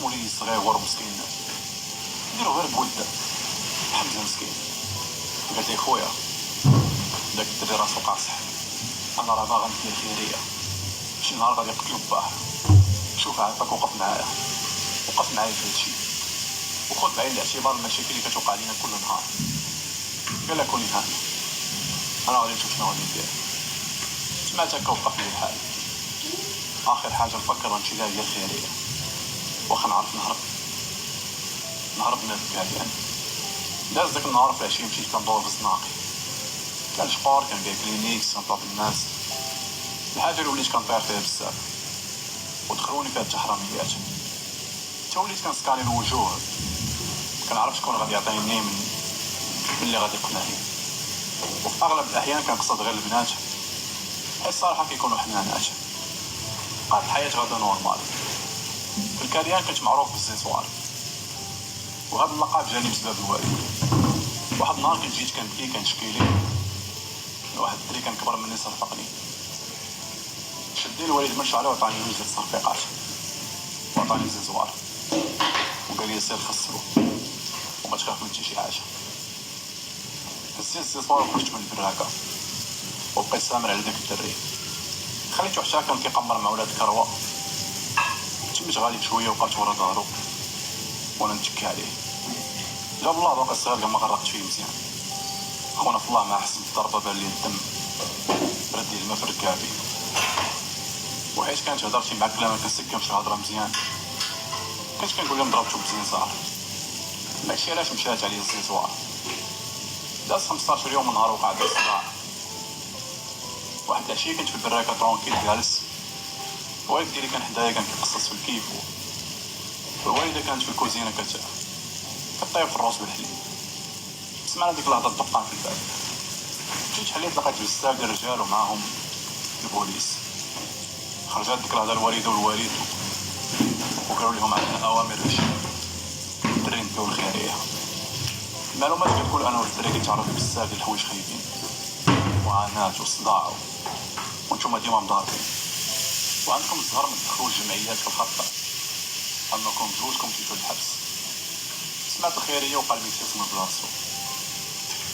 مولي صغير مسكين نديرو غير بود حمزه مسكين. قالت لي خويا داك الدري راسو قاصح، انا راه باغا ندير خيريه، شي نهار غادي يقتلو باه. شوف عافاك وقف معايا في هادشي وخذ بعين الاعتبار المشاكل اللي كتوقع لينا كل نهار. قال لك كوني هاني انا غادي نشوف شنو غادي ندير. سمعت هكا وقف لي الحال. اخر حاجه نفكر نمشي لها هي الخيريه، واخا نعرف نهرب من الكاريان. داز داك النهار في العشيه مشيت كندور في الزناقي، كان شقور كان كاع كلينيكس كنطلب الناس الحاجه اللي وليت كنطير فيها بزاف ودخلوني فيها التحرميات. حتى وليت كنسكاني الوجوه، كنعرف شكون غادي يعطيني من اللي غادي يقنعني، وفي اغلب الاحيان كنقصد غير البنات حيت الصراحه كيكونوا حنانات. بقات الحياه غادا نورمال. في الكاريان كنت معروف بالزيتوار، وهذا اللقب جاني بسبب الوالد. واحد النهار كنت جيت كنبكي كنشكي ليه واحد الدري كان كبر مني صرفقني، شدني الوالد من شعري وعطاني جوج ديال الصفيقات وعطاني زيزوار وقال لي سير خسرو وما تخاف من حتى شي حاجه. هزيت الزيزوار وخرجت من البراكه وبقيت سامر على داك الدري. خليتو حتى كان كيقمر مع ولاد كروه. تميت غالي شويه وبقيت ورا ظهرو وانا نتكي عليه. جاب الله باقي صغير كاع ما غرقت فيه مزيان. خونا في الله ما حسن الضربه بان لي الدم ردي الماء في ركابي، وحيت كانت هضرتي مع كلام كنسكن شي هضره مزيان كنت كنقول لهم ضربتو بزنزار. داكشي علاش مشات عليا الزيتوار. داز 15 يوم من نهار وقع داك الصداع. واحد العشيه كنت في البراكه طرونكيل جالس، الوالد ديالي كان حدايا كان كيقصص في الكيف، والوالده كانت في الكوزينه كطيب في الروز بالحليب. سمعنا ديك اللحظه الدقان في الباب. جيت حليت لقيت بزاف ديال الرجال ومعاهم البوليس. خرجت ديك اللحظه الوالده والوالد وقالوا لهم عندنا اوامر باش الدري نديو الخيريه. المعلومات كتقول انا والدري كيتعرض بزاف ديال الحوايج خايبين، معاناه وصداع، وانتم ديما مضاربين، وعندكم الزهر من دخول الجمعيات في الخطه انكم بجوجكم تجيو للحبس. سمعت الخيريه وقلبي تسمى بلاصتو.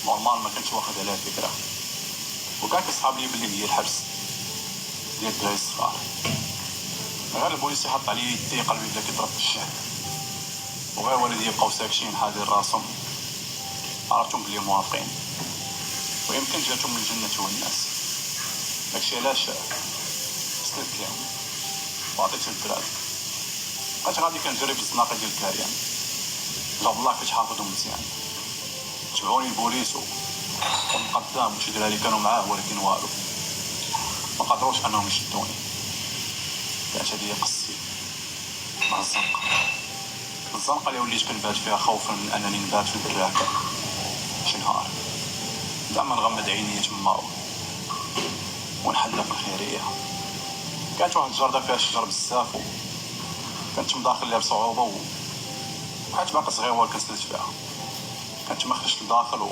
نورمال ما كنتش واخد عليها فكره، وكان كيصحاب لي بلي هي الحبس ديال الدراري الصغار. غير البوليس يحط عليا يدي قلبي بدا كيضرب في الشعب، وغير والدي يبقاو ساكتين حاضرين راسهم. عرفتهم بلي موافقين ويمكن جاتهم من الجنه والناس. داكشي علاش سلكت ليهم وعطيت الدراري. بقيت غادي كنجري في الزناقه ديال الكاريان. جاب الله كنت حافظهم مزيان. تبعوني البوليس ومقدام وشي دراري كانوا معاه، ولكن والو ما قدروش انهم يشدوني. كانت هذه قصتي مع الزنقه اللي وليت كنبات فيها خوفا من انني نبات في البراكه شي نهار. زعما نغمض عيني تما ونحلى في الخيريه. كانت واحد الجرده فيها شجر بزاف، كنت مداخل ليها بصعوبه وحيت باقي صغير ولا كنسلت فيها. كنت ما خرجت لداخل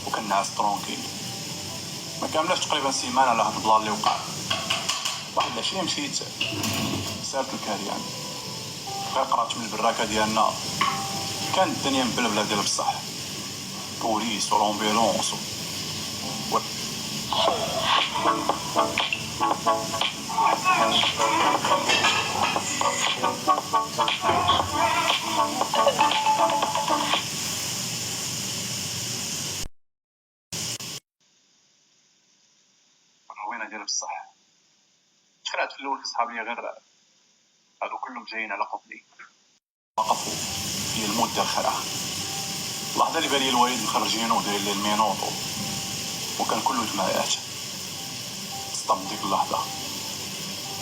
وكنعس طرونكيل. ما كاملاش تقريبا سيمانه على هاد البلان اللي وقع. واحد العشيه مشيت سالت الكاريان، غير قربت من البراكه ديالنا كانت الدنيا مبلبله ديال بصح، بوليس ولومبيلونس الروينه ديال بصح. تخلعت في الاول صحابي غير هادو كلهم جايين على قبلي، وقفوا في الموت ديال الخرعه. اللحظه اللي بالي الوالد مخرجينو وداير لي المينوطو وكان كله دمعات. صدمت ديك اللحظه،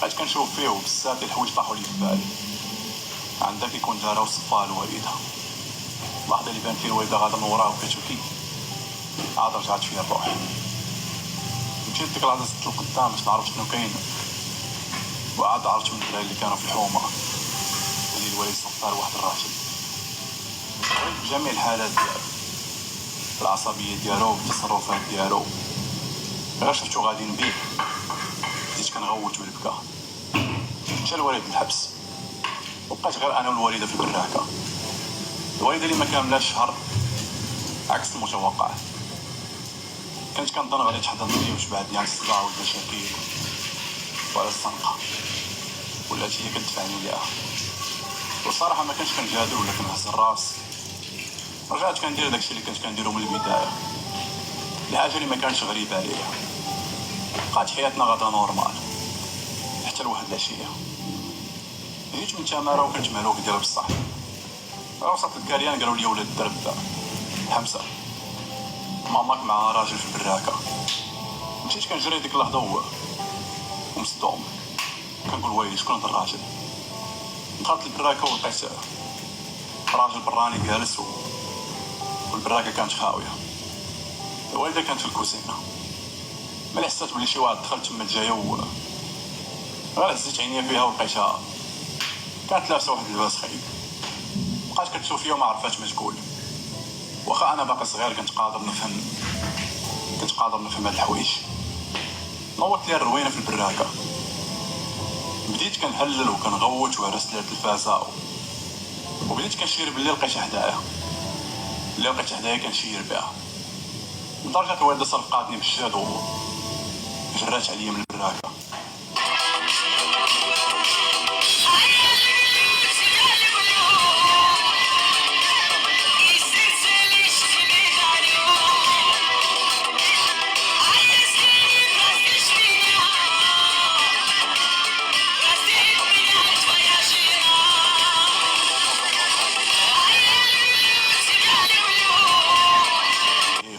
بقيت كنشوف فيه بزاف ديال الحوايج طاحوا لي في بالي. عندها كيكون دارها وصفاها الوالده. اللحظه اللي بان فيه الوالده غادا من وراه وكتبكي عاد رجعت فيا الروح. مشيت ديك اللحظه زدت لقدام باش نعرف شنو كاين، وعاد عرفت من الدراري اللي كانوا في الحومه اللي الوالد صفار واحد الراجل بجميع الحالات ديالو، العصبيه ديالو والتصرفات ديالو. غير شفتو غادي نبيه بديت كنغوت بالبكا. مشى الوالد للحبس وبقيت غير انا والوالده في البراكه. الوالده اللي ما كاملاش شهر عكس المتوقع. كنت كنظن غادي تحضرني وتبعدني عن الصداع والمشاكل وعلى الزنقه، ولات هي كتدفعني ليها. والصراحه ما كنتش كنجادل ولا كنهز الراس، رجعت كندير داكشي اللي كنت كنديرو من البدايه، الحاجه اللي ما كانتش غريبه عليا. بقات حياتنا غدا نورمال حتى لواحد العشيه. جيت من تماره وكنت مهلوك ديالها بصح. وصلت للكاليان قالوا لي ولاد الدرب حمزه ماماك مع راجل في البراكه. مشيت كنجري ديك اللحظه هو ومصدوم، كنقول ويلي شكون هاد الراجل. دخلت البراكه ولقيت راجل براني جالس والبراكه كانت خاويه. الوالده كانت في الكوزينه، ملي حسيت بلي شي واحد دخل تما جايه غير هزيت عينيا فيها ولقيتها كانت لابسه واحد اللباس خايب. بقات كتشوف فيا وما عرفاتش ما تقول. واخا انا باقي صغير كنت قادر نفهم هاد الحوايج. نوضت ليا الروينه في البراكه، بديت كنهلل وكنغوت وهرست ليا التلفازه وبديت كنشير باللي لقيتها حدايا كنشير بها، لدرجه الوالده صفقاتني بالشاد وجرات عليا من البراكه.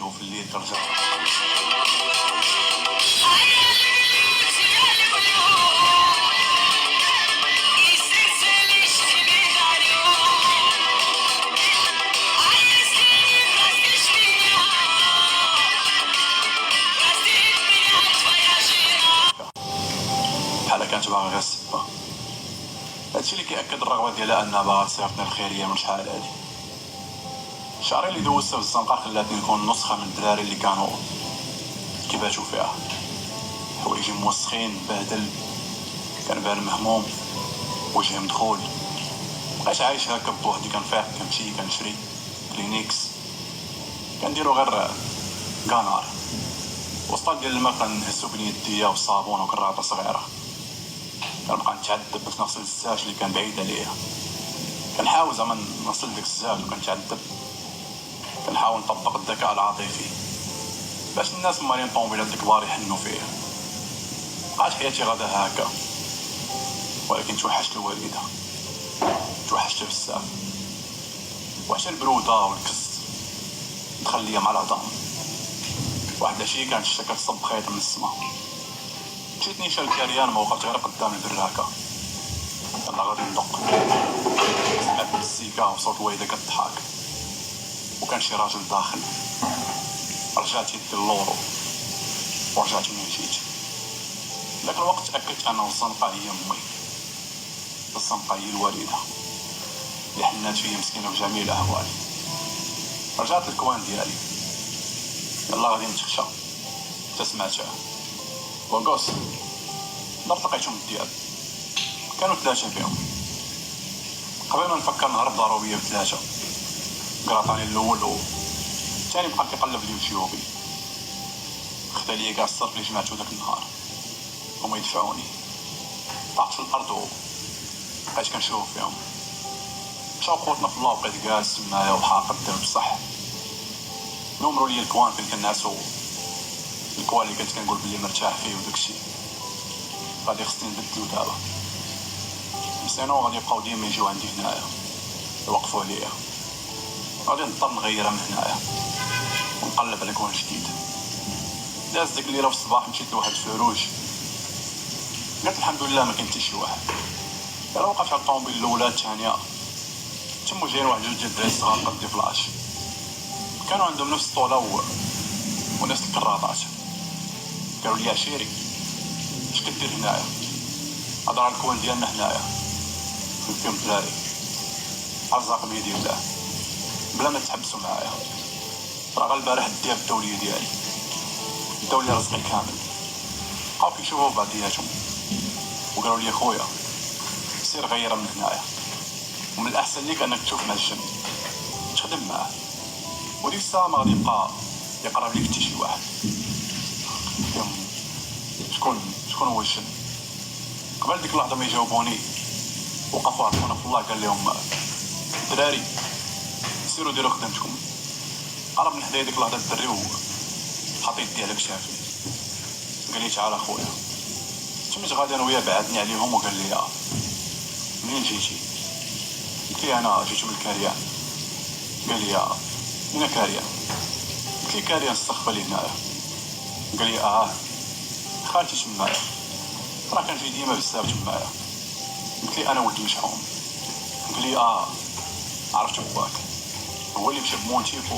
وفي الليل ترجع بحال كانت باغا غير السبه. هادشي اللي كيأكد الرغبه ديالها انها باغا تصيفطني الخيريه من شحال هادي. الشهرين اللي دوزتها في الزنقه خلاتني نكون نسخه من الدراري اللي كانوا كيباتوا فيها. حوايجي موسخين بهدل، كنبان مهموم، وجهي مدخول. بقيت عايش هكا بوحدي، كنفيق كنمشي كنشري كلينيكس، كنديرو غير كانار وسط ديال الماء كنهزو بين يديا والصابون وكرعطه صغيره. كنبقى نتعذب باش نغسل الزاج اللي كان بعيد عليا. كنحاول زعما نغسل داك الزاج وكنتعذب. كنحاول نطبق الذكاء العاطفي باش الناس مالين طوموبيلات الكبار يحنوا فيا. بقات حياتي غدا هكا، ولكن توحشت الوالده، توحشتها بزاف. وحتى البروده والكس دخل ليا مع العظام. واحد العشيه كانت الشتا كتصب خيط من السما، مشيت نيشان الكريان ما وقفت غير قدام البراكه. يلا غادي ندق، سمعت بالسيكا وصوت والده كتضحك وكان شي راجل داخل. رجعت يدي اللورو ورجعت منين جيت. داك الوقت تاكدت ان الزنقه هي امي، الزنقه هي الوالده اللي حنات فيا مسكينه بجميع الاحوال. رجعت للكوان ديالي، يلا غادي نتخشى. تسمعتها وقص درت لقيتهم الدياب، كانوا 3 فيهم. قبل ما نفكر نهرب ضروريه ب3 قراطاني الاول والثاني بقى كيقلب لي وجيوبي. خدا ليا كاع الصرف اللي جمعتو داك النهار هما يدفعوني. طاحت في الارض وبقيت كنشوف فيهم. مشاو خوتنا في الله وبقيت جالس تمايا وحاقد الدم بصح. نمروا لي الكوان فين كنعسو، الكوان اللي كنت كنقول بلي مرتاح فيه وداكشي. غادي خصني نبدلو دابا، سينو غادي يبقاو ديما يجيو عندي هنايا يوقفوا عليا. غادي نضطر نغيرها من هنايا ونقلب على كوان جديد. داز ديك الليله في الصباح مشيت لواحد الفروج، قلت الحمد لله ما كاين حتى شي واحد. الا وقفت على الطوموبيل الاولى الثانيه تما جايين واحد 2 الدراري صغار قدي فلاش، كانوا عندهم نفس الطوله ونفس الكراطات. قالوا لي عشيري اش كدير هنايا؟ هذا راه الكوان ديالنا هنايا فيهم دراري ارزاق بيدي الله بلا ما تحبسوا معايا. راه غير البارح ديال الدوليه ديالي الدوليه رزقي كامل. بقاو كيشوفوا بعضياتهم وقالوا لي خويا سير غير من هنايا ومن الاحسن ليك انك تشوف مع الجن تخدم معاه، وديك الساعه ما غادي يبقى يقرب ليك حتى شي واحد. شكون هو الجن؟ قبل ديك اللحظه ما يجاوبوني وقفوا عرفونا في الله، قال لهم الدراري سيروا ديروا خدمتكم. قرب من حدايا ديك اللحظه الدري وحط يدي على كشافي، قال لي تعال اخويا. تميت غادي انا وياه، بعدني عليهم وقال لي منين جيتي؟ قلت لي انا جيت من الكاريان. قال لي من كاريان؟ قلت لي كاريان الصخبه اللي هنايا. قال لي خالتي تمايا، راه كنجي ديما بزاف تمايا. قلت لي انا ولد مشحون. قال لي عرفت باك، هو اللي مشى بمونتي